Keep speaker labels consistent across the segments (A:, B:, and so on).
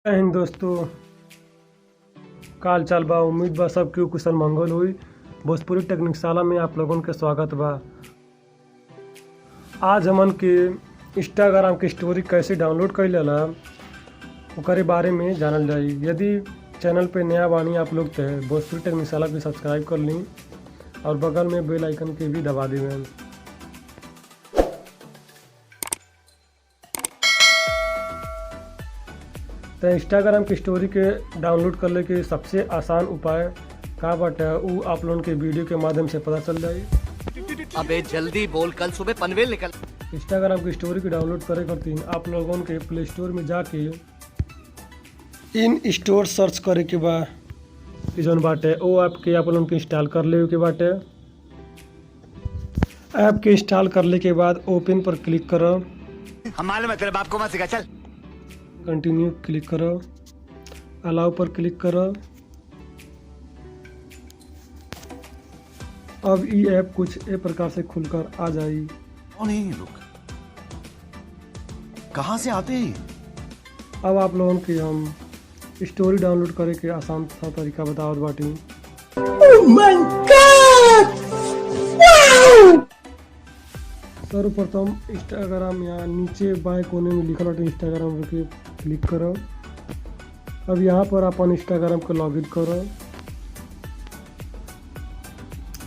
A: जय हिंद दोस्तों, काल चाल बा। उम्मीद बा सब क्यों कुशल मंगल हुई। भोजपुरी टेक्निकशाला में आप लोगन के स्वागत बा। आज हमन के इंस्टाग्राम की स्टोरी कैसे डाउनलोड कर लेला ओकरे बारे में जानल जाई। यदि चैनल पे नया बानी आप लोग तो भोजपुरी टेक्निकशाला भी सब्सक्राइब कर ली और बगल में बेल आइकन के भी दबा देवें। तो इंस्टाग्राम की स्टोरी के डाउनलोड करने के सबसे आसान उपाय का बाटे वो आप लोगों के वीडियो के माध्यम से पता चल जाए।
B: अबे जल्दी बोल, कल सुबह पनवेल निकल।
A: इंस्टाग्राम की स्टोरी के डाउनलोड करे खातिर आप लोगों के प्ले स्टोर में जाके इन स्टोर सर्च करे के बाद जौन बाटे वो ऐप के आप लोगों के इंस्टॉल कर ले के बाटे। ऐप के इंस्टॉल करने के बाद ओपन पर क्लिक करो।
B: हम मालूम है तेरे बाप को मत सिखा, चल।
A: कंटिन्यू क्लिक करो, अलाउ पर क्लिक करो। अब ये ऐप कुछ ए प्रकार से खुलकर आ जाएगी।
C: कौन है ये लोग? कहां से आते हैं?
A: अब आप लोगों की हम स्टोरी डाउनलोड करे के आसान सा तरीका बताओ बाटी। सर्वप्रथम इंस्टाग्राम यहाँ नीचे बाएं कोने में लिखा है इंस्टाग्राम पे क्लिक करो। अब यहाँ पर अपन इंस्टाग्राम को लॉगिन करो।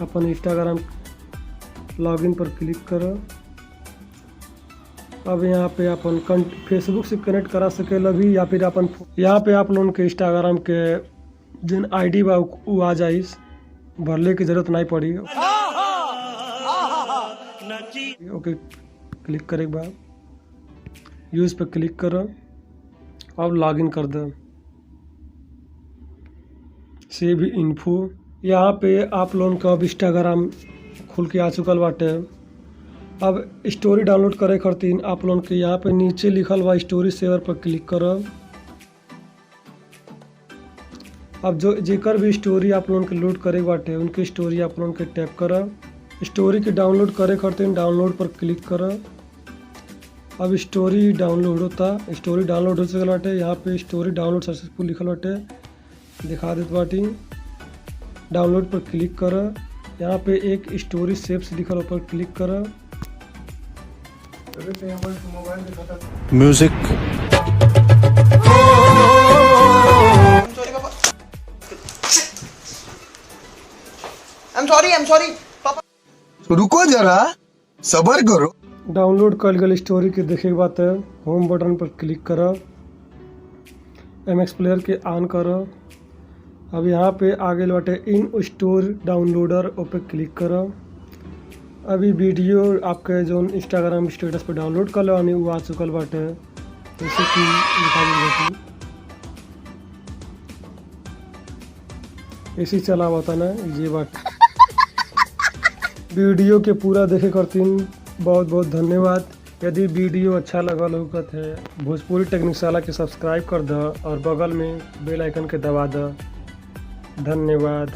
A: अपन इंस्टाग्राम लॉगिन पर क्लिक करो। अब यहाँ पे अपन फेसबुक से कनेक्ट करा सकेला भी, या फिर अपन यहाँ पे आप लोगों के इंस्टाग्राम के जिन आईडी बा वो आ जाए, भरले की जरूरत नहीं पड़ी। ओके क्लिक करे के बाद यूज पे क्लिक करो। अब लॉगिन कर दो। सेव इन्फो, यहाँ पे आप लोगों का अब इंस्टाग्राम खुल के आ चुकल बाटे। अब स्टोरी डाउनलोड करे खातिर आप लोगों के यहाँ पे नीचे लिखल बा स्टोरी सेवर पर क्लिक करो। अब जो जेकर भी स्टोरी आप लोगों के लोड करे बाटे उनकी स्टोरी आप लोगों के टैप करो। स्टोरी के डाउनलोड करे खातिर डाउनलोड पर क्लिक करो। अब स्टोरी डाउनलोड होता, स्टोरी डाउनलोड हो चुकल बाटे। यहाँ पे स्टोरी डाउनलोड सक्सेसफुल लिखल बाटे, दिखा देत बाटी। डाउनलोड पर क्लिक करो। यहाँ पे एक स्टोरी सेव्स लिखल पर क्लिक करो।
C: म्यूजिक।
B: I'm sorry पापा।
D: रुको जरा, सबर करो।
A: डाउनलोड कल गई स्टोरी के देखे के बाद होम बटन पर क्लिक करो। MX प्लेयर के ऑन करो। अब यहाँ पे आगे बाटे इन स्टोर डाउनलोडर पे क्लिक करो। अभी वीडियो आपके जो इंस्टाग्राम स्टेटस पे डाउनलोड कर लो वो आ चुकल बाटे, जैसे कि ऐसे चला हुआ था ना ये बात। वीडियो के पूरा देखे खातिर बहुत बहुत धन्यवाद। यदि वीडियो अच्छा लगा होगा तो भोजपुरी टेक्निकशाला के सब्सक्राइब कर दो और बगल में बेल आइकन के दबा दो। धन्यवाद।